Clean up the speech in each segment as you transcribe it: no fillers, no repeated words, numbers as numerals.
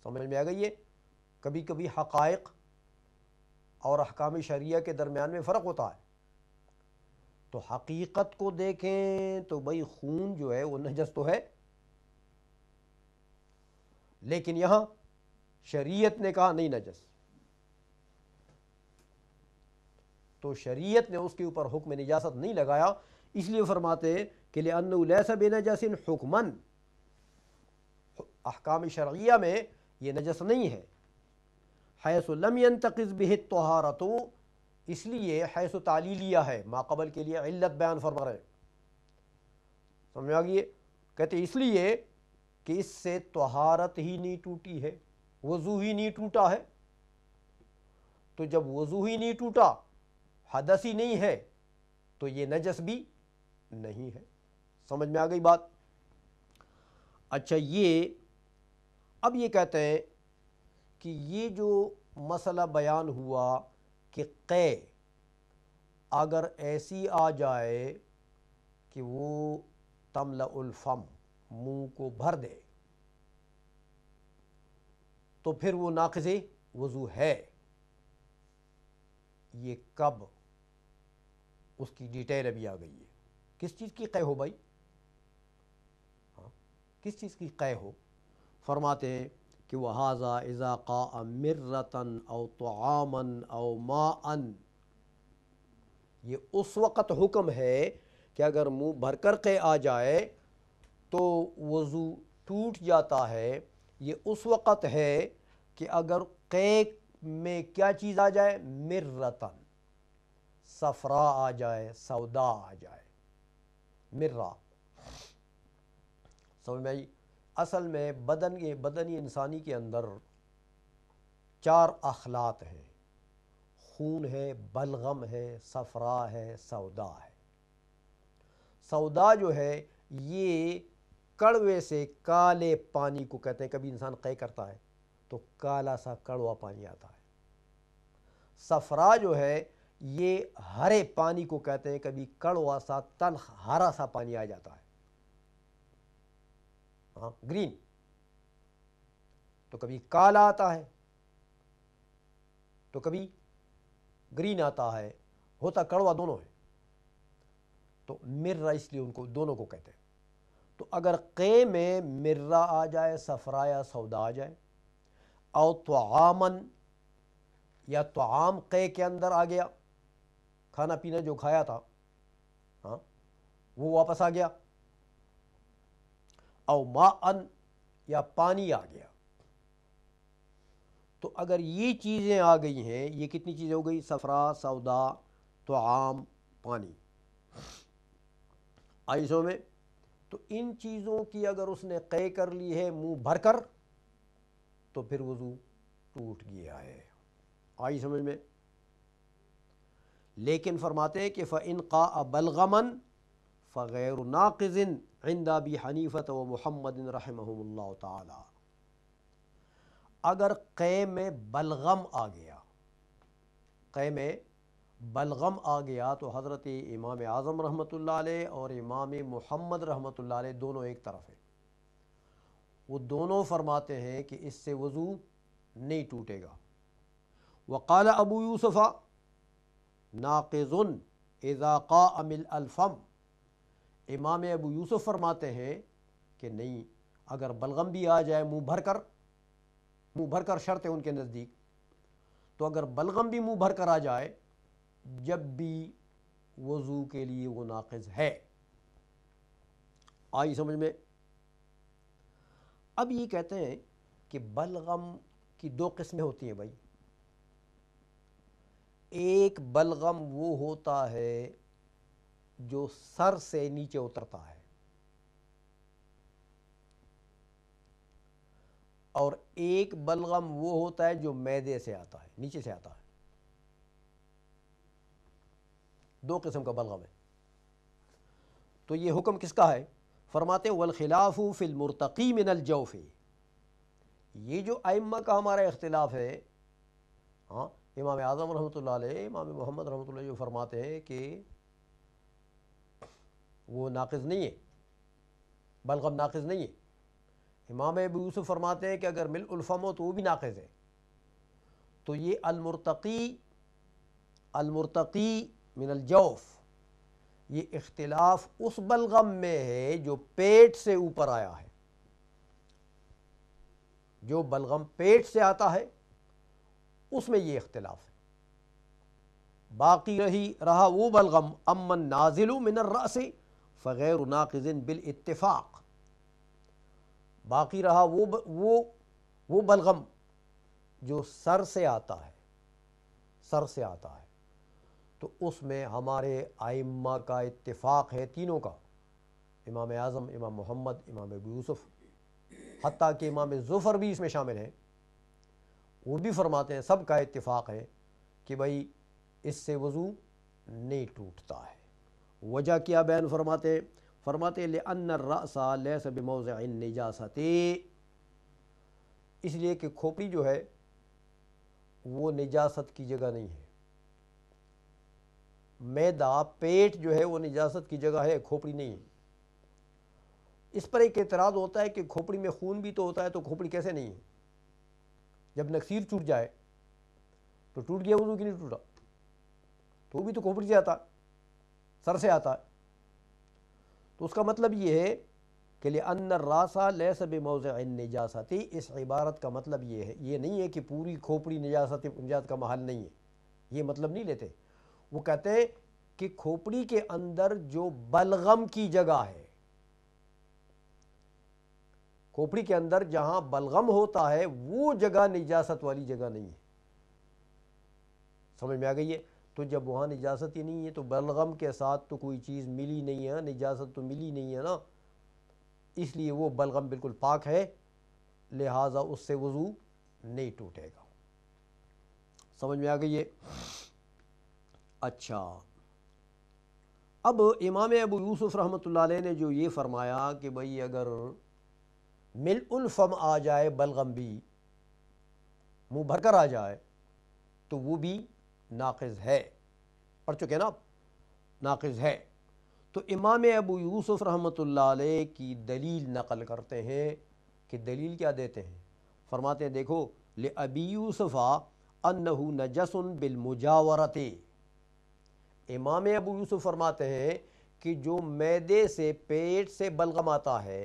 سمجھ میں آ گئی ہے؟ کبھی کبھی حقائق اور احکام شرعیہ کے درمیان میں فرق ہوتا ہے. تو حقیقت کو دیکھیں تو بھئی خون جو ہے وہ نجس تو ہے، لیکن یہاں شریعت نے کہا نہیں نجس، تو شریعت نے اس کے اوپر حکم نجاست نہیں لگایا. اس لیے فرماتے ہیں کہ لِأَنَّهُ لَيْسَ بِنَجَسٍ حُکْمًا، احکام شرعیہ میں یہ نجس نہیں ہے. حیث لم ينتقض به الطہارۃ، اس لیے حیث تعلیلیہ ہے، ما قبل کے لیے علت بیان فرما رہے ہیں. سمجھ آ گئی؟ کہتے اس لیے کہ اس سے طہارت ہی نہیں ٹوٹی ہے، وضو ہی نہیں ٹوٹا ہے. تو جب وضو ہی نہیں ٹوٹا، حدث ہی نہیں ہے، تو یہ نجس بھی نہیں ہے. سمجھ میں آ گئی بات؟ اچھا، اب یہ کہتے ہیں کہ یہ جو مسئلہ بیان ہوا کہ قے اگر ایسی آ جائے کہ وہ تملأ الفم، منہ کو بھر دے، تو پھر وہ ناقض وضو ہے. یہ کب؟ اس کی ڈیٹیل ابھی آ گئی ہے. کس چیز کی قے ہو بھائی؟ کس چیز کی قے ہو؟ فرماتے ہیں کہ وَهَذَا إِذَا قَاءَ مِرَّةً أَوْ طَعَامًا أَوْ مَاءً، یہ اس وقت حکم ہے کہ اگر منہ بھر کر قے آ جائے تو وضو ٹوٹ جاتا ہے. یہ اس وقت ہے کہ اگر قے میں کیا چیز آ جائے؟ مرتن، صفرا آ جائے، سودا آ جائے. مرہ، سمجھ میں آئی؟ اصل میں بدنی انسانی کے اندر 4 اخلاط ہیں: خون ہے، بلغم ہے، صفرا ہے، سودا ہے. سودا جو ہے یہ کڑوے سے کالے پانی کو کہتے ہیں. کبھی انسان قے کرتا ہے تو کالا سا کڑوا پانی آتا ہے. صفرا جو ہے یہ ہرے پانی کو کہتے ہیں. کبھی کڑوا سا تلخ ہرا سا پانی آ جاتا ہے، گرین. تو کبھی کالا آتا ہے تو کبھی گرین آتا ہے، ہوتا کڑوا دونوں ہے. تو مرہ اس لیے ان کو دونوں کو کہتے ہیں. تو اگر قے میں مرہ آ جائے، صفرا یا سودا آ جائے، او طعامن، یا طعام قے کے اندر آ گیا، کھانا پینا جو کھایا تھا وہ واپس آ گیا، او ماءن، یا پانی آ گیا. تو اگر یہ چیزیں آ گئی ہیں، یہ کتنی چیزیں ہو گئی؟ صفرا، سودا، طعام، پانی. آئی سو میں؟ تو ان چیزوں کی اگر اس نے قے کر لی ہے منہ بھر کر تو پھر وضو ٹوٹ گیا ہے. آئی سمجھ میں؟ لیکن فرماتے ہیں کہ فَإِنْ قَاءَ بَلْغَمًا فَغَيْرُ نَاقِضٍ عِنْدَ أَبِي حَنِيفَةَ وَمُحَمَّدٍ رحمهم اللہ تعالی. اگر قے میں بلغم آ گیا، قے میں بلغم آ گیا، تو حضرت امام اعظم رحمۃ اللہ علیہ اور امام محمد رحمۃ اللہ علیہ دونوں ایک طرف ہیں. وہ دونوں فرماتے ہیں کہ اس سے وضو نہیں ٹوٹے گا. وقال ابو یوسف ناقض اذا قاء ملء الفم، امام ابو یوسف فرماتے ہیں کہ نہیں، اگر بلغم بھی آ جائے منہ بھر کر شرط ہے ان کے نزدیک، تو اگر بلغم بھی منہ بھر کر آ جائے جب بھی وضو کے لیے وہ ناقض ہے. آئی سمجھ میں؟ اب یہ کہتے ہیں کہ بلغم کی 2 قسمیں ہوتی ہیں بھائی. ایک بلغم وہ ہوتا ہے جو سر سے نیچے اترتا ہے، اور ایک بلغم وہ ہوتا ہے جو معدے سے آتا ہے، نیچے سے آتا ہے. 2 قسم کا بلغم ہے. تو یہ حکم کس کا ہے؟ فرماتے ہیں والخلاف فی المرتقی من الجوف. یہ جو ائمہ کا ہمارا اختلاف ہے، امام اعظم رحمۃ اللہ علیہ، امام محمد رحمۃ اللہ جو فرماتے ہیں کہ وہ ناقض نہیں ہے، بلغم ناقض نہیں ہے. امام ابو یوسف فرماتے ہیں کہ اگر ملء الفم ہو تو وہ بھی ناقض ہے. تو یہ المرتقی من الجوف، یہ اختلاف اس بلغم میں ہے جو پیٹ سے اوپر آیا ہے. جو بلغم پیٹ سے آتا ہے اس میں یہ اختلاف ہے. باقی رہا وہ بلغم امن نازل من الرأس فغیر ناقض بالاتفاق. باقی رہا وہ بلغم جو سر سے آتا ہے، تو اس میں ہمارے ائمہ کا اتفاق ہے، تینوں کا، امام اعظم، امام محمد، امام ابو یوسف، حتیٰ کہ امام ظفر بھی اس میں شامل ہیں. وہ بھی فرماتے ہیں، سب کا اتفاق ہے کہ بھائی اس سے وضو نہیں ٹوٹتا ہے. وجہ کیا بیان فرماتے لأن الرأس لیس بموضع النجاست، اس لیے کہ کھوپڑی جو ہے وہ نجاست کی جگہ نہیں ہے. میدا، پیٹ جو ہے وہ نجاست کی جگہ ہے، کھوپڑی نہیں ہے. اس پر ایک اعتراض ہوتا ہے کہ کھوپڑی میں خون بھی تو ہوتا ہے، تو کھوپڑی کیسے نہیں ہے؟ جب نکسیر ٹوٹ جائے تو ٹوٹ گیا وضو کی نہیں ٹوٹا؟ تو وہ بھی تو کھوپڑی سے آتا ہے، سر سے آتا ہے. تو اس کا مطلب یہ ہے کہ لأن الراس لیس بموضع النجاست، اس عبارت کا مطلب یہ ہے، یہ نہیں ہے کہ پوری کھوپڑی نجاست کا محل نہیں ہے، یہ مطلب نہیں لیتے. وہ کہتے ہیں کہ کھوپڑی کے اندر جو بلغم کی جگہ ہے، کھوپڑی کے اندر جہاں بلغم ہوتا ہے وہ جگہ نجاست والی جگہ نہیں ہے. سمجھ میں آ گئی ہے؟ تو جب وہاں نجاست ہی نہیں ہے تو بلغم کے ساتھ تو کوئی چیز ملی نہیں ہے، نجاست تو ملی نہیں ہے نا، اس لیے وہ بلغم بالکل پاک ہے، لہٰذا اس سے وضو نہیں ٹوٹے گا. سمجھ میں آ گئی ہے؟ اچھا، اب امام ابو یوسف رحمۃ اللہ علیہ نے جو یہ فرمایا کہ بھئی اگر ملء الفم آ جائے، بلغم بھی منہ بھر کر آ جائے تو وہ بھی ناقض ہے. پڑھ چکے نا آپ، ناقض ہے. تو امام ابو یوسف رحمۃ اللہ علیہ کی دلیل نقل کرتے ہیں کہ دلیل کیا دیتے ہیں؟ فرماتے ہیں دیکھو، لأبی یوسف انہ نجس بالمجاورت، امام ابو یوسف فرماتے ہیں کہ جو معدے سے، پیٹ سے بلغم آتا ہے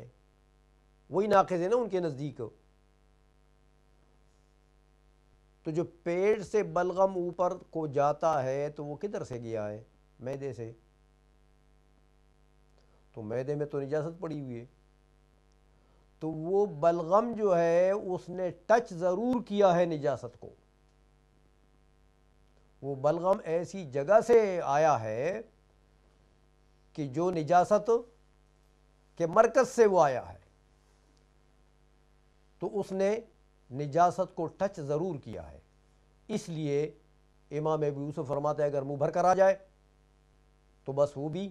وہی ناقض ہے نا ان کے نزدیک. تو جو پیٹ سے بلغم اوپر کو جاتا ہے تو وہ کدھر سے گیا ہے؟ معدے سے. تو معدے میں تو نجاست پڑی ہوئی ہے، تو وہ بلغم جو ہے اس نے ٹچ ضرور کیا ہے نجاست کو. وہ بلغم ایسی جگہ سے آیا ہے کہ جو نجاست کے مرکز سے وہ آیا ہے، تو اس نے نجاست کو ٹچ ضرور کیا ہے. اس لیے امام ابو یوسف فرماتا ہے اگر منہ بھر کر آ جائے تو بس وہ بھی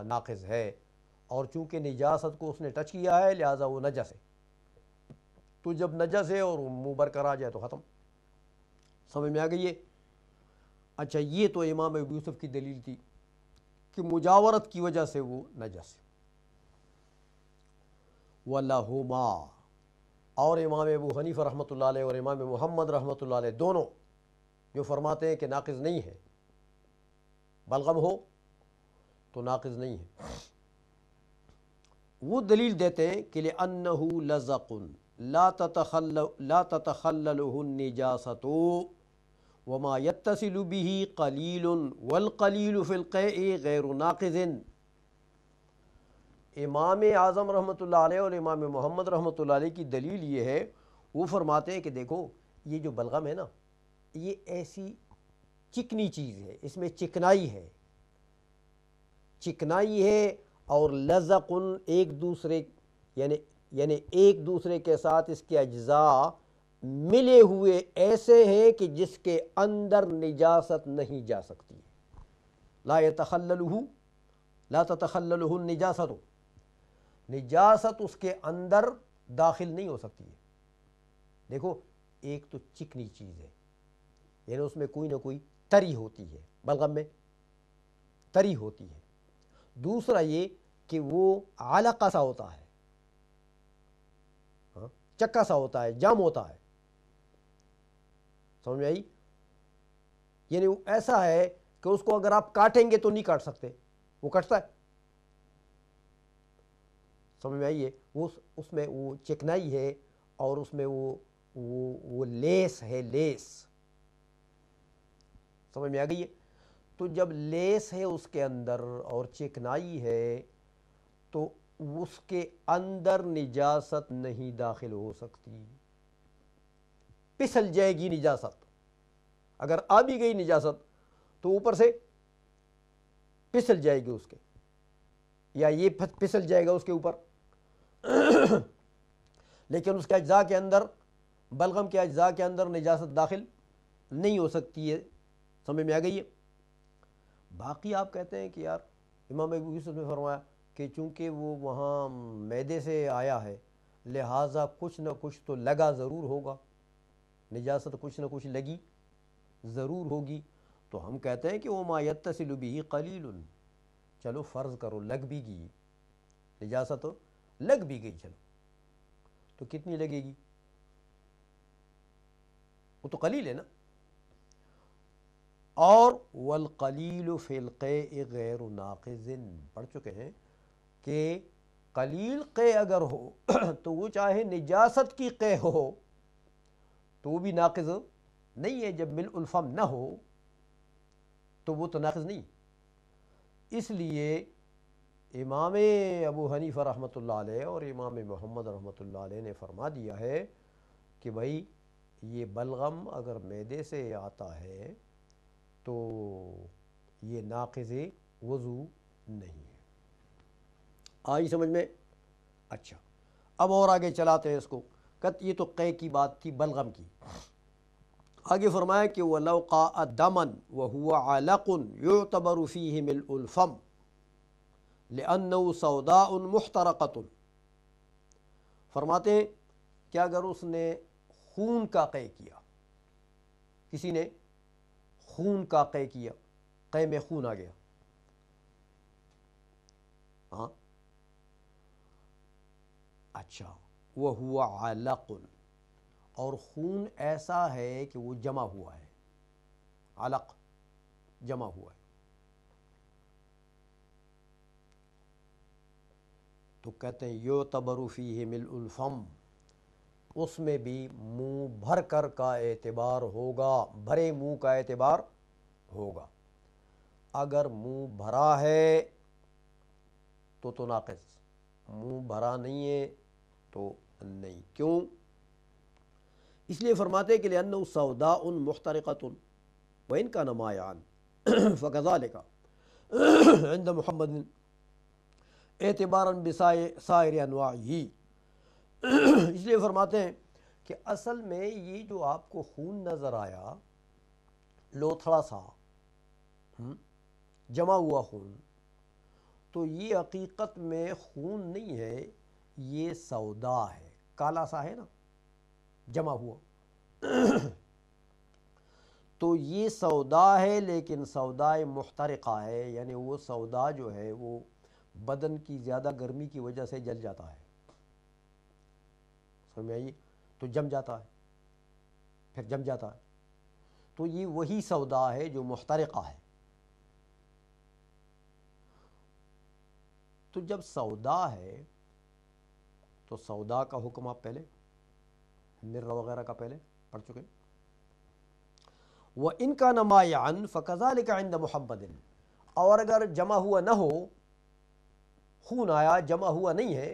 ناقض ہے، اور چونکہ نجاست کو اس نے ٹچ کیا ہے لہٰذا وہ نجس ہے. تو جب نجس ہے اور منہ بھر کر آ جائے تو ختم. سمجھ میں آ گئی ہے؟ اچھا، یہ تو امام ابو یوسف کی دلیل تھی کہ مجاورت کی وجہ سے وہ نجس ہے. وَلَهُمَا، اور امام ابو حنیفہ رحمۃ اللہ علیہ اور امام محمد رحمۃ اللہ علیہ دونوں جو فرماتے ہیں کہ ناقض نہیں ہے، بلغم ہو تو ناقض نہیں ہے، وہ دلیل دیتے ہیں کہ لِأَنَّهُ لَزَقٌ لا تتخلله النجاسة وما يتصل به قلیل والقلیل فی القیء غیر ناقض. امام اعظم رحمۃ اللہ علیہ اور امام محمد رحمۃ اللہ علیہ کی دلیل یہ ہے، وہ فرماتے ہیں کہ دیکھو یہ جو بلغم ہے نا، یہ ایسی چکنی چیز ہے، اس میں چکنائی ہے، اور لزق ایک دوسرے یعنی ایک دوسرے کے ساتھ اس کے اجزاء ملے ہوئے ایسے ہیں کہ جس کے اندر نجاست نہیں جا سکتی. لا تتخللہ النجاست، نجاست اس کے اندر داخل نہیں ہو سکتی ہے. دیکھو، ایک تو چکنی چیز ہے، یعنی اس میں کوئی نہ کوئی تری ہوتی ہے، بلغم میں تری ہوتی ہے. دوسرا یہ کہ وہ علقہ سا ہوتا ہے، چکا سا ہوتا ہے، جام ہوتا ہے، سمجھ میں آئی؟ یعنی وہ ایسا ہے کہ اس کو اگر آپ کاٹیں گے تو نہیں کاٹ سکتے، وہ کٹتا ہے، سمجھ میں آئیے؟ وہ اس میں وہ چکنائی ہے اور اس میں وہ لیس ہے، لیس، سمجھ میں آ گئی ہے؟ تو جب لیس ہے اس کے اندر اور چکنائی ہے تو اس کے اندر نجاست نہیں داخل ہو سکتی، پسل جائے گی نجاست، اگر آ بھی گئی نجاست تو اوپر سے پسل جائے گی اس کے، یا یہ پسل جائے گا اس کے اوپر، لیکن اس کے اجزاء کے اندر، بلغم کے اجزاء کے اندر نجاست داخل نہیں ہو سکتی ہے، سمجھ میں آ گئی ہے؟ باقی آپ کہتے ہیں کہ یار امام ابو یوسف نے فرمایا کہ چونکہ وہ وہاں معدے سے آیا ہے لہٰذا کچھ نہ کچھ تو لگا ضرور ہوگا، نجاست کچھ نہ کچھ لگی ضرور ہوگی، تو ہم کہتے ہیں کہ وما یتصل بہ قلیل، چلو فرض کرو لگ بھی گئی نجاست، لگ بھی گئی، چلو تو کتنی لگے گی؟ وہ تو قلیل ہے نا، اور والقلیل فی القیء غیر ناقض، پڑھ چکے ہیں کہ قلیل قے اگر ہو تو وہ چاہے نجاست کی قے ہو تو وہ بھی ناقض نہیں ہے، جب ملء الفم نہ ہو تو وہ تو ناقض نہیں۔ اس لیے امام ابو حنیفہ رحمۃ اللہ علیہ اور امام محمد رحمۃ اللہ علیہ نے فرما دیا ہے کہ بھائی یہ بلغم اگر معدے سے آتا ہے تو یہ ناقض وضو نہیں ہے۔ آئی سمجھ میں؟ اچھا، اب اور آگے چلاتے ہیں اس کو، یہ تو قے کی بات تھی، بلغم کی۔ آگے فرمایا کہ وَلَوْ قَاءَ دَمًا وَهُوَ عَلَقٌ يُعْتَبَرُ فِيهِ مِلْءُ الْفَمِ لِأَنَّهُ سَوْدَاءٌ مُحْتَرَقَةٌ، فرماتے ہیں کہ اگر اس نے خون کا قے کیا، کسی نے خون کا قے کیا، قے میں خون آ گیا، ہاں اچھا، وَهُوَ عَلَقٌ، اور خون ایسا ہے کہ وہ جمع ہوا ہے، علق جمع ہوا ہے، تو کہتے ہیں یعتبر فیہ ملء الفم، اس میں بھی منہ بھر کر کا اعتبار ہوگا، بھرے منہ کا اعتبار ہوگا۔ اگر منہ بھرا ہے تو ناقص، منہ بھرا نہیں ہے تو نہیں، کیوں؟ اس لیے فرماتے کہ لأنه سوداء محترقة وإن كان مائعا فكذلك عند محمد اعتبارا بسائر انواعه، اس لیے فرماتے ہیں کہ اصل میں یہ جو آپ کو خون نظر آیا لوتھڑا سا جمع ہوا خون، تو یہ حقیقت میں خون نہیں ہے، یہ سودا ہے، کالا سا ہے نا جمع ہوا، تو یہ سودا ہے، لیکن سودا محترقہ ہے، یعنی وہ سودا جو ہے وہ بدن کی زیادہ گرمی کی وجہ سے جل جاتا ہے، سمجھ میں آئی؟ تو جم جاتا ہے، پھر جم جاتا ہے، تو یہ وہی سودا ہے جو محترقہ ہے۔ تو جب سودا ہے تو سودا کا حکم آپ پہلے مر وغیرہ کا پہلے پڑھ چکے۔ وَإِن كَانَ مَائِعًا فَكَذَلِكَ عِنْدَ مُحَمَّدٍ، اور اگر جمع ہوا نہ ہو، خون آیا جمع ہوا نہیں ہے،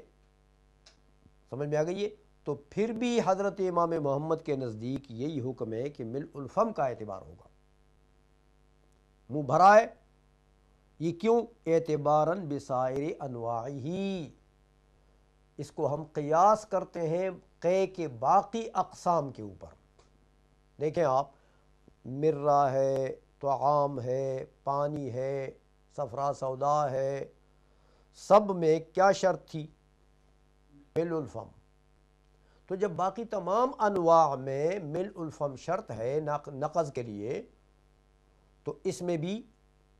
سمجھ میں آ گئی ہے، تو پھر بھی حضرت امام محمد کے نزدیک یہی حکم ہے کہ ملء الفم کا اعتبار ہوگا، منہ بھرا ہے، یہ کیوں؟ اعتباراً بسائر انواعہ، اس کو ہم قیاس کرتے ہیں قے کے باقی اقسام کے اوپر۔ دیکھیں آپ، مرہ ہے، طعام ہے، پانی ہے، صفرا سودا ہے، سب میں کیا شرط تھی؟ ملء الفم۔ تو جب باقی تمام انواع میں ملء الفم شرط ہے نقض کے لیے، تو اس میں بھی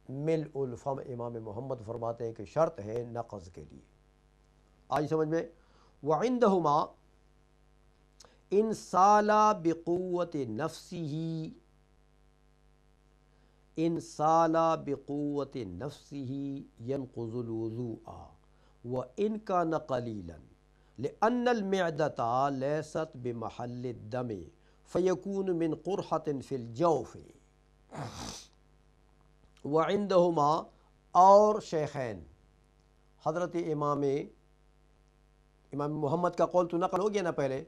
ملء الفم امام محمد فرماتے ہیں کہ شرط ہے نقض کے لیے۔ آج سمجھ میں؟ وعندہما، ان سالا بقوت نفسه، ان سالا بقوت نفسه ينقض الوضوء وان كان قليلا لأن المعدة ليست بمحل الدم فيكون من قرحة في الجوف وعندهما، اور شیخین، حضرت امام محمد کا قول تو نقل ہو گیا نا پہلے،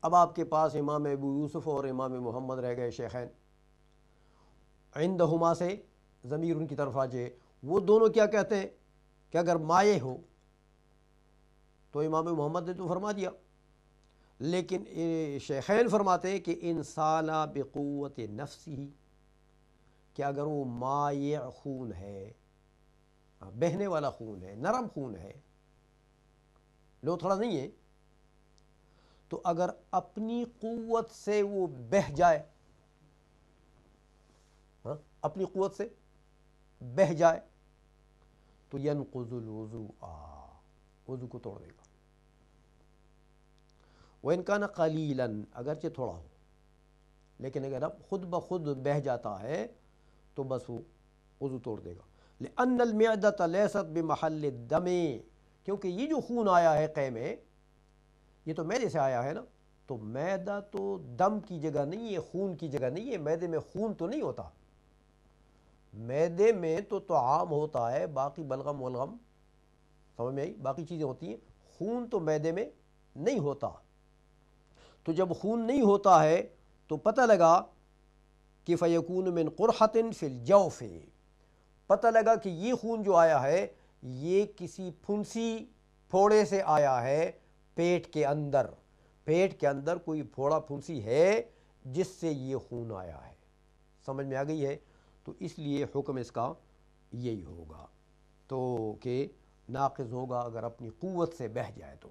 اب آپ کے پاس امام ابو یوسف اور امام محمد رہ گئے شیخین۔ عندہما سے ضمیر ان کی طرف آجے، وہ دونوں کیا کہتے ہیں کہ اگر مائع ہو تو امام محمد نے تو فرما دیا، لیکن شیخین فرماتے ہیں کہ ان سالا بقوت نفسی، کہ اگر وہ مائع خون ہے، بہنے والا خون ہے، نرم خون ہے، لو تھوڑا نہیں ہے، تو اگر اپنی قوت سے وہ بہہ جائے، اپنی قوت سے بہہ جائے تو ینقض الوضوء، وضو کو توڑ دے گا۔ وَإِنْ كَانَ قَلِيلًا، اگرچہ تھوڑا ہو، لیکن اگر اب خود بخود بہہ جاتا ہے تو بس وہ وضو توڑ دے گا۔ لِأَنَّ الْمِعْدَةَ لَيْسَتْ بِمَحَلِّ الدَّمِ، کیونکہ یہ جو خون آیا ہے قے میں، یہ تو معدے سے آیا ہے نا، تو معدہ تو دم کی جگہ نہیں ہے، خون کی جگہ نہیں ہے، معدے میں خون تو نہیں ہوتا، معدے میں تو طعام ہوتا ہے، باقی بلغم ولغم، سمجھ میں آئی، باقی چیزیں ہوتی ہیں، خون تو معدے میں نہیں ہوتا۔ تو جب خون نہیں ہوتا ہے تو پتہ لگا کہ فَيَكُونُ مِنْ قُرْحَةٍ فِي الْجَوْفِ، پتہ لگا کہ یہ خون جو آیا ہے یہ کسی پھنسی پھوڑے سے آیا ہے، پیٹ کے اندر، پیٹ کے اندر کوئی پھوڑا پھنسی ہے جس سے یہ خون آیا ہے، سمجھ میں آ گئی ہے؟ تو اس لیے حکم اس کا یہی ہوگا، تو کہ ناقض ہوگا اگر اپنی قوت سے بہہ جائے تو۔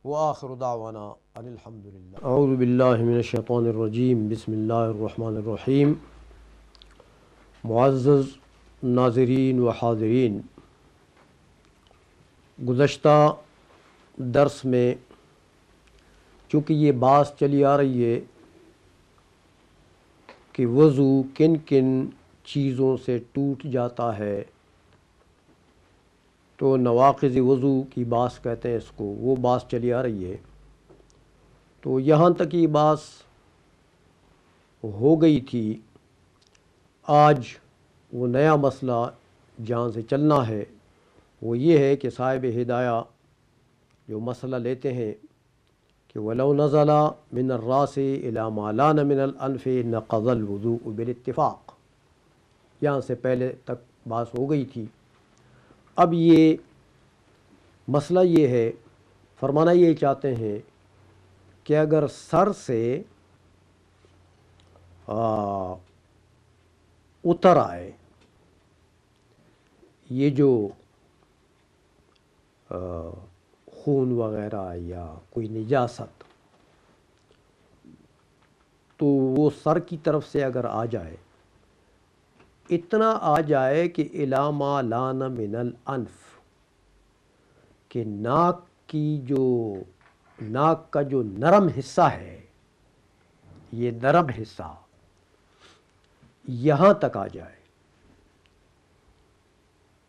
وآخر دعوانا ان الحمد للہ۔ اعوذ باللہ من الشیطان الرجیم، بسم اللہ الرحمن الرحیم۔ معزز ناظرین و حاضرین، گزشتہ درس میں چونکہ یہ بات چلی آ رہی ہے کہ وضو کن کن چیزوں سے ٹوٹ جاتا ہے، تو نواقض وضو کی بات کہتے ہیں اس کو، وہ بات چلی آ رہی ہے، تو یہاں تک یہ بات ہو گئی تھی۔ آج وہ نیا مسئلہ جہاں سے چلنا ہے وہ یہ ہے کہ صاحب ہدایہ جو مسئلہ لیتے ہیں کہ وَلَوْ نَزَلَ مِنَ الرَّاسِ إِلَى مَا لَانَ مِنَ الْأَنْفِ نَقَضَ الْوُضُوءُ بِالاتفاق، یہاں سے پہلے تک بات ہو گئی تھی۔ اب یہ مسئلہ یہ ہے، فرمانا یہ چاہتے ہیں کہ اگر سر سے اتر آئے یہ جو خون وغیرہ یا کوئی نجاست، تو وہ سر کی طرف سے اگر آ جائے، اتنا آ جائے کہ الی ما لان من الانف، کہ ناک کا جو نرم حصہ ہے، یہ نرم حصہ یہاں تک آ جائے،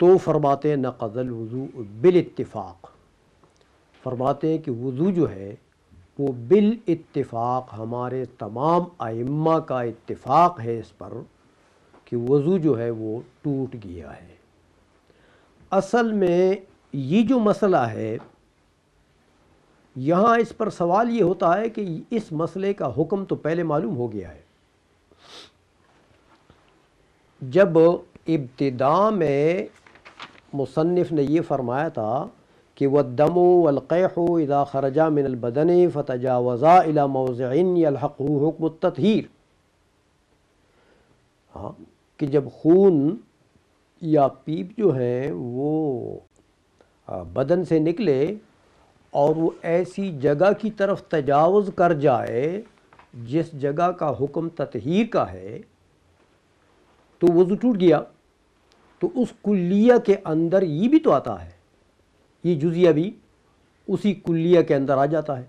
تو فرماتے ہیں نقض الوضوء بالاتفاق، فرماتے ہیں کہ وضو جو ہے وہ بالاتفاق، ہمارے تمام ائمہ کا اتفاق ہے اس پر کہ وضو جو ہے وہ ٹوٹ گیا ہے۔ اصل میں یہ جو مسئلہ ہے، یہاں اس پر سوال یہ ہوتا ہے کہ اس مسئلے کا حکم تو پہلے معلوم ہو گیا ہے۔ جب ابتداء میں مصنف نے یہ فرمایا تھا کہ وَالدَّمُ وَالْقَيْحُ اِذَا خَرَجَا مِنَ الْبَدَنِ فَتَجَاوَزَا إِلَى مَوْضِعٍ يَلْحَقُهُ حُکْمُ التَّطْہِیر، ہاں، کہ جب خون یا پیپ جو ہیں وہ بدن سے نکلے اور وہ ایسی جگہ کی طرف تجاوز کر جائے جس جگہ کا حکم تطہیر کا ہے، تو وضو ٹوٹ گیا۔ تو اس کلیہ کے اندر یہ بھی تو آتا ہے، یہ جزیہ بھی اسی کلیہ کے اندر آ جاتا ہے۔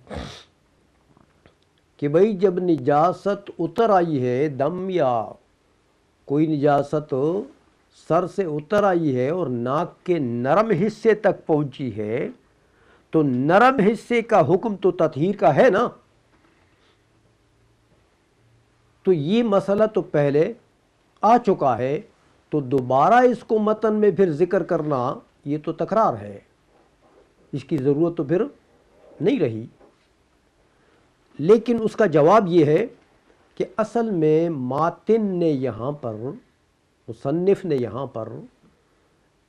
کہ بھئی جب نجاست اتر آئی ہے، دم یا کوئی نجاست سر سے اتر آئی ہے اور ناک کے نرم حصے تک پہنچی ہے، تو نرم حصے کا حکم تو تطہیر کا ہے نا. تو یہ مسئلہ تو پہلے آ چکا ہے، تو دوبارہ اس کو متن میں پھر ذکر کرنا یہ تو تکرار ہے، اس کی ضرورت تو پھر نہیں رہی. لیکن اس کا جواب یہ ہے کہ اصل میں ماتن نے یہاں پر، مصنف نے یہاں پر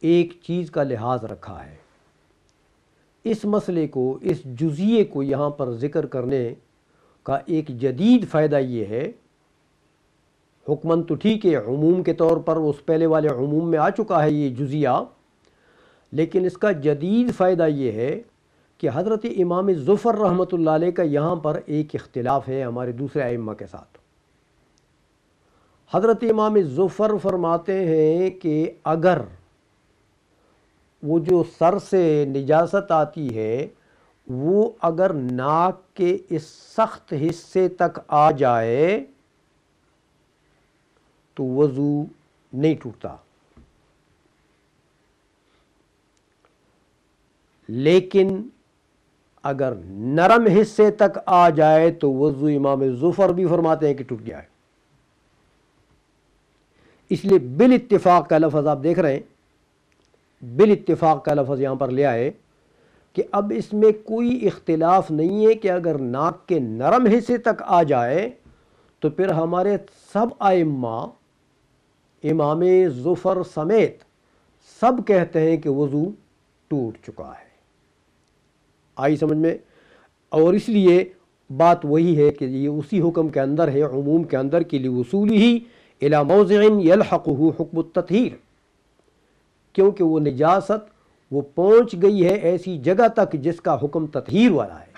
ایک چیز کا لحاظ رکھا ہے. اس مسئلے کو، اس جزئیے کو یہاں پر ذکر کرنے کا ایک جدید فائدہ یہ ہے، حکمن تو ٹھیک ہے عموم کے طور پر اس پہلے والے عموم میں آ چکا ہے یہ جزیہ، لیکن اس کا جدید فائدہ یہ ہے کہ حضرت امام ظفر رحمۃ اللہ علیہ کا یہاں پر ایک اختلاف ہے ہمارے دوسرے ائمہ کے ساتھ. حضرت امام ظفر فرماتے ہیں کہ اگر وہ جو سر سے نجاست آتی ہے وہ اگر ناک کے اس سخت حصے تک آ جائے تو وضو نہیں ٹوٹتا، لیکن اگر نرم حصے تک آ جائے تو وضو امام ظفر بھی فرماتے ہیں کہ ٹوٹ جائے. اس لیے بالاتفاق کا لفظ آپ دیکھ رہے ہیں، بالاتفاق کا لفظ یہاں پر لے آئے کہ اب اس میں کوئی اختلاف نہیں ہے کہ اگر ناک کے نرم حصے تک آ جائے تو پھر ہمارے سب ائمہ امام ظفر سمیت سب کہتے ہیں کہ وضو ٹوٹ چکا ہے. آئی سمجھ میں؟ اور اس لیے بات وہی ہے کہ یہ اسی حکم کے اندر ہے، عموم کے اندر کے لیے وصولی ہی الی موضع یلحقہ حکم التطہیر، کیونکہ وہ نجاست وہ پہنچ گئی ہے ایسی جگہ تک جس کا حکم تطہیر والا ہے،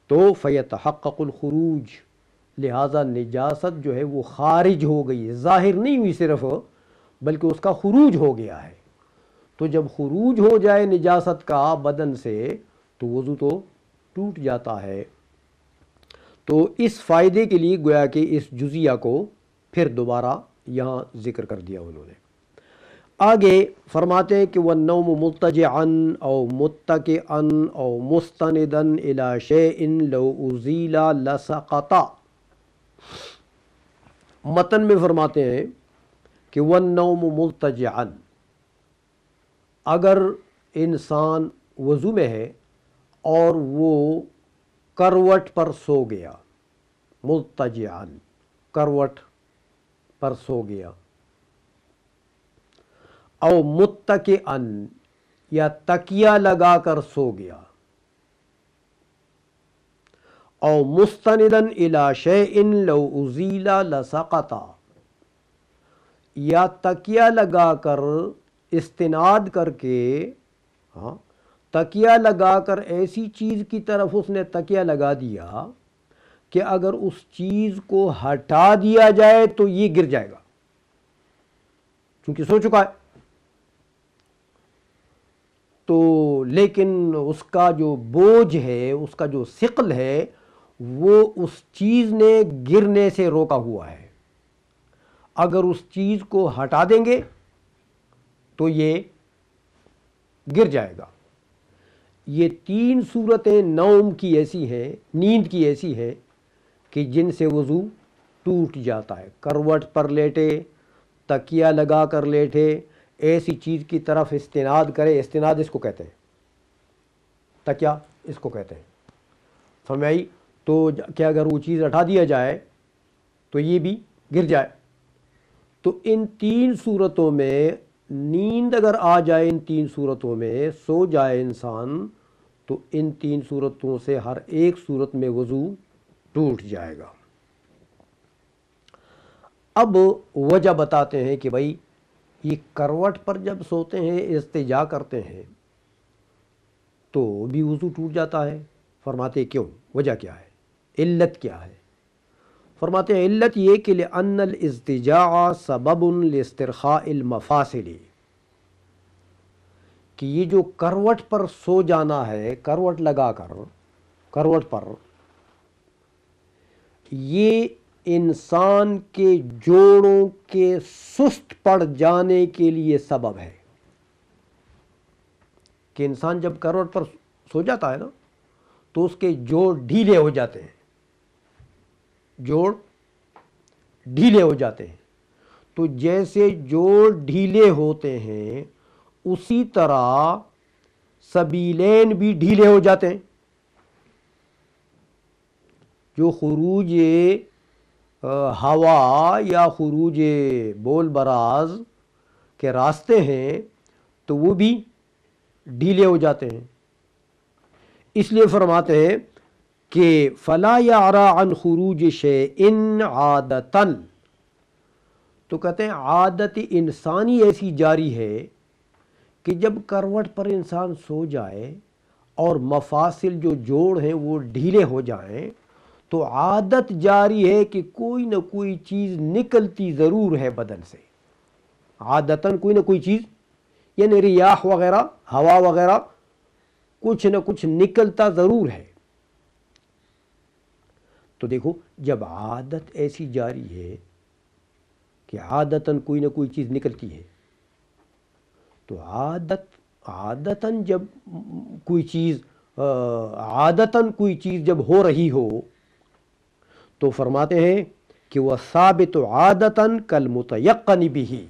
تو فیتحقق الخروج، لہذا نجاست جو ہے وہ خارج ہو گئی، ظاہر نہیں ہوئی صرف بلکہ اس کا خروج ہو گیا ہے. تو جب خروج ہو جائے نجاست کا بدن سے تو وضو تو ٹوٹ جاتا ہے. تو اس فائدے کے لیے گویا کہ اس جزیہ کو پھر دوبارہ یہاں ذکر کر دیا انہوں نے. آگے فرماتے ہیں کہ وَالنَّوْمُ مُضْطَجِعًا أَوْ مُتَّكِئًا أَوْ مُسْتَنِدًا إِلَى شَيْءٍ لَوْ أُزِيلَ لَسَقَطَ. متن میں فرماتے ہیں کہ وَالنَّوْمُ مُضْطَجِعًا، اگر انسان وضو میں ہے اور وہ کروٹ پر سو گیا، مضطجعاً کروٹ پر سو گیا، او متکئاً یا تکیہ لگا کر سو گیا، او مستنداً الی شیء لو ازیل لسقط، یا تکیہ لگا کر استناد کر کے، تکیہ لگا کر ایسی چیز کی طرف اس نے تکیہ لگا دیا کہ اگر اس چیز کو ہٹا دیا جائے تو یہ گر جائے گا چونکہ سو چکا ہے. تو لیکن اس کا جو بوجھ ہے، اس کا جو ثقل ہے، وہ اس چیز نے گرنے سے روکا ہوا ہے. اگر اس چیز کو ہٹا دیں گے تو یہ گر جائے گا. یہ تین صورتیں نوم کی ایسی ہیں، نیند کی ایسی ہیں کہ جن سے وضو ٹوٹ جاتا ہے. کروٹ پر لیٹے، تکیہ لگا کر لیٹے، ایسی چیز کی طرف استناد کرے، استناد اس کو کہتے ہیں، تکیہ اس کو کہتے ہیں، سمجھائی؟ تو کہ اگر وہ چیز ہٹا دیا جائے تو یہ بھی گر جائے. تو ان تین صورتوں میں نیند اگر آ جائے، ان تین صورتوں میں سو جائے انسان، تو ان تین صورتوں سے ہر ایک صورت میں وضو ٹوٹ جائے گا. اب وجہ بتاتے ہیں کہ بھائی یہ کروٹ پر جب سوتے ہیں، استجا کرتے ہیں تو بھی وضو ٹوٹ جاتا ہے. فرماتے کیوں؟ وجہ کیا ہے؟ علت کیا ہے؟ فرماتے ہیں علت یہ کہ لأن الاضطجاع سبب لاسترخاء المفاصل، کہ یہ جو کروٹ پر سو جانا ہے، کروٹ لگا کر، کروٹ پر یہ انسان کے جوڑوں کے سست پڑ جانے کے لیے سبب ہے کہ انسان جب کروٹ پر سو جاتا ہے نا تو اس کے جوڑ ڈھیلے ہو جاتے ہیں، جوڑ ڈھیلے ہو جاتے ہیں۔ تو جیسے جوڑ ڈھیلے ہوتے ہیں اسی طرح سبیلین بھی ڈھیلے ہو جاتے ہیں۔ جو خروج ہوا یا خروج بول براز کے راستے ہیں تو وہ بھی ڈھیلے ہو جاتے ہیں۔ اس لیے فرماتے ہیں کہ فلا یعری عن خروج شیء عادتاً، تو کہتے ہیں عادت انسانی ایسی جاری ہے کہ جب کروٹ پر انسان سو جائے اور مفاصل جو جوڑ ہیں وہ ڈھیلے ہو جائیں تو عادت جاری ہے کہ کوئی نہ کوئی چیز نکلتی ضرور ہے بدن سے، عادتاً کوئی نہ کوئی چیز، یعنی ریاح وغیرہ، ہوا وغیرہ، کچھ نہ کچھ نکلتا ضرور ہے۔ تو دیکھو جب عادت ایسی جاری ہے کہ عادتاً کوئی نہ کوئی چیز نکلتی ہے تو عادتاً جب کوئی چیز عادتاً کوئی چیز جب ہو رہی ہو تو فرماتے ہیں کہ وہ ثابت عادتاً کالمتیقن بھی،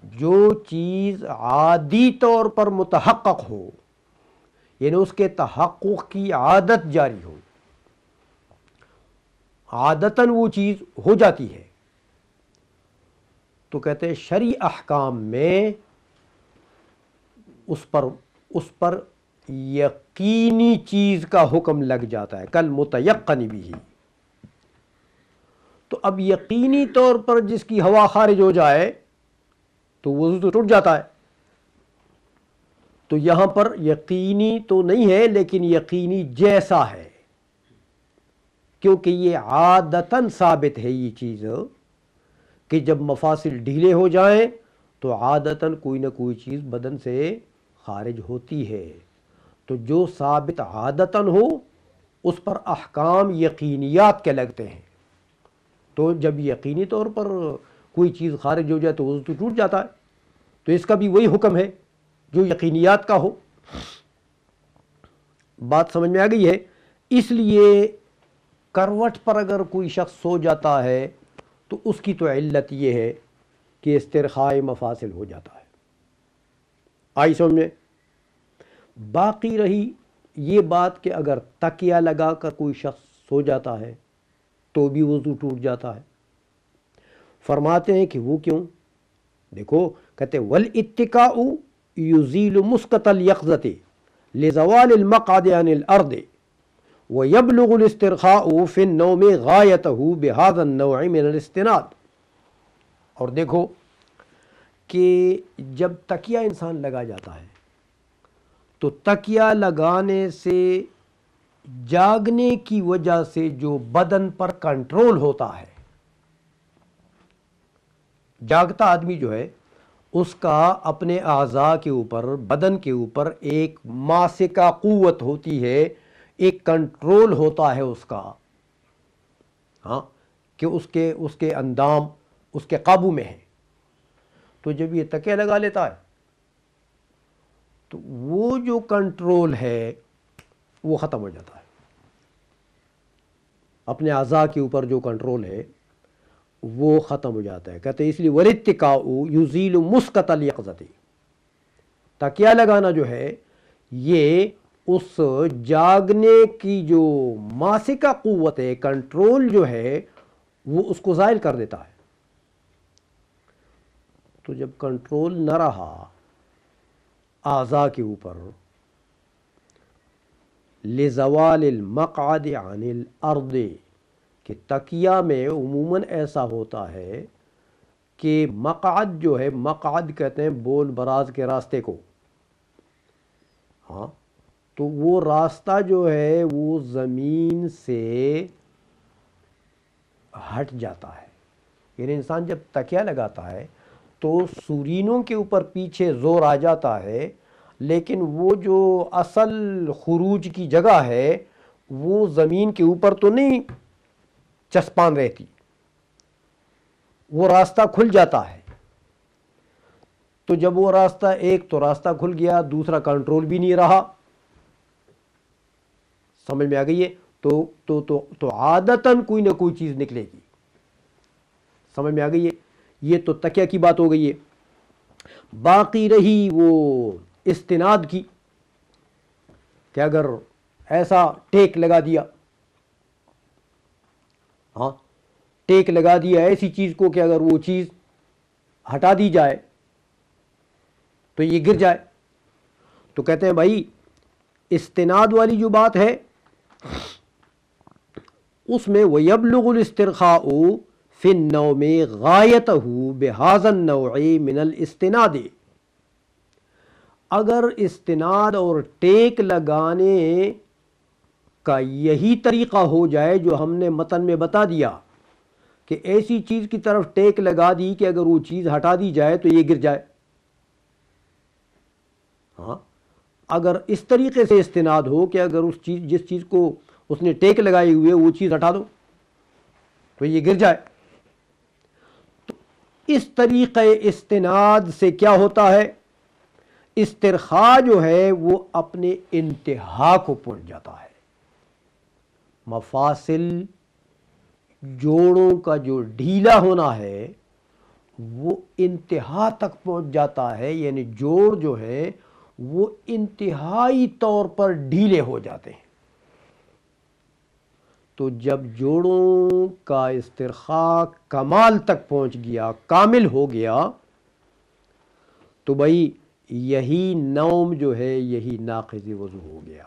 جو چیز عادی طور پر متحقق ہو یعنی اس کے تحقق کی عادت جاری ہو، عادتاً وہ چیز ہو جاتی ہے، تو کہتے ہیں شرعی احکام میں اس پر یقینی چیز کا حکم لگ جاتا ہے، کالمتیقن بھی۔ تو اب یقینی طور پر جس کی ہوا خارج ہو جائے تو وضو تو ٹوٹ جاتا ہے، تو یہاں پر یقینی تو نہیں ہے لیکن یقینی جیسا ہے، کیونکہ یہ عادتاً ثابت ہے یہ چیز کہ جب مفاصل ڈھیلے ہو جائیں تو عادتاً کوئی نہ کوئی چیز بدن سے خارج ہوتی ہے۔ تو جو ثابت عادتاً ہو اس پر احکام یقینیات کے لگتے ہیں، تو جب یقینی طور پر کوئی چیز خارج ہو جائے تو وضو تو ٹوٹ جاتا ہے، تو اس کا بھی وہی حکم ہے جو یقینیات کا ہو۔ بات سمجھ میں آ گئی ہے؟ اس لیے کروٹ پر اگر کوئی شخص سو جاتا ہے تو اس کی تو علت یہ ہے کہ استرخاء مفاصل ہو جاتا ہے۔ آئی سمجھ میں؟ باقی رہی یہ بات کہ اگر تکیہ لگا کر کوئی شخص سو جاتا ہے تو بھی وضو ٹوٹ جاتا ہے۔ فرماتے ہیں کہ وہ کیوں؟ دیکھو کہتے والاتکاء یزیل مسقط الیقظۃ لزوال المقعد عن الارض ويبلغ الاسترخاء في النوم غایتہ بهذا النوع من الاستناد۔ اور دیکھو کہ جب تکیہ انسان لگا جاتا ہے تو تکیہ لگانے سے جاگنے کی وجہ سے جو بدن پر کنٹرول ہوتا ہے، جاگتا آدمی جو ہے اس کا اپنے اعضاء کے اوپر، بدن کے اوپر ایک ماسکہ قوت ہوتی ہے، ایک کنٹرول ہوتا ہے اس کا، ہاں، کہ اس کے اندام اس کے قابو میں ہے۔ تو جب یہ تکیہ لگا لیتا ہے تو وہ جو کنٹرول ہے وہ ختم ہو جاتا ہے، اپنے اعضاء کے اوپر جو کنٹرول ہے وہ ختم ہو جاتا ہے۔ کہتے ہیں اس لیے والاتکاء یزیل مسقط الیقظۃ، تکیہ لگانا جو ہے یہ اس جاگنے کی جو ماسکہ قوت ہے، کنٹرول جو ہے، وہ اس کو زائل کر دیتا ہے۔ تو جب کنٹرول نہ رہا اعضاء کے اوپر، لزوال المقعد عن الارض، کہ تکیہ میں عموماً ایسا ہوتا ہے کہ مقعد جو ہے، مقعد کہتے ہیں بول براز کے راستے کو، ہاں، تو وہ راستہ جو ہے وہ زمین سے ہٹ جاتا ہے، یعنی انسان جب تکیہ لگاتا ہے تو سورینوں کے اوپر پیچھے زور آ جاتا ہے، لیکن وہ جو اصل خروج کی جگہ ہے وہ زمین کے اوپر تو نہیں چسپان رہتی، وہ راستہ کھل جاتا ہے. تو جب وہ راستہ ایک تو راستہ کھل گیا، دوسرا کنٹرول بھی نہیں رہا. سمجھ میں آ گئی ہے؟ تو عادتاً کوئی نہ کوئی چیز نکلے گی. سمجھ میں آ گئی ہے؟ یہ تو تکیہ کی بات ہو گئی ہے. باقی رہی وہ استناد کی کہ اگر ایسا ٹیک لگا دیا، ہاں ٹیک لگا دیا ایسی چیز کو کہ اگر وہ چیز ہٹا دی جائے تو یہ گر جائے، تو کہتے ہیں بھائی استناد والی جو بات ہے اس میں وَيَبْلُغُ الْإِسْتِرْخَاءُ فِي النَّوْمِ غَایَتَهُ بِهَذَا النَّوْعِ مِنَ الْإِسْتِنَادِ. اگر استناد اور ٹیک لگانے کا یہی طریقہ ہو جائے جو ہم نے متن میں بتا دیا کہ ایسی چیز کی طرف ٹیک لگا دی کہ اگر وہ چیز ہٹا دی جائے تو یہ گر جائے، ہاں اگر اس طریقے سے استناد ہو کہ اگر اس چیز جس چیز کو اس نے ٹیک لگائی ہوئے وہ چیز ہٹا دو تو یہ گر جائے. تو اس طریقے استناد سے کیا ہوتا ہے؟ استرخاء جو ہے وہ اپنے انتہا کو پہنچ جاتا ہے. مفاصل جوڑوں کا جو ڈھیلا ہونا ہے وہ انتہا تک پہنچ جاتا ہے، یعنی جوڑ جو ہے وہ انتہائی طور پر ڈھیلے ہو جاتے ہیں. تو جب جوڑوں کا استرخاء کمال تک پہنچ گیا، کامل ہو گیا، تو بھائی یہی نوم جو ہے یہی ناقض وضو ہو گیا.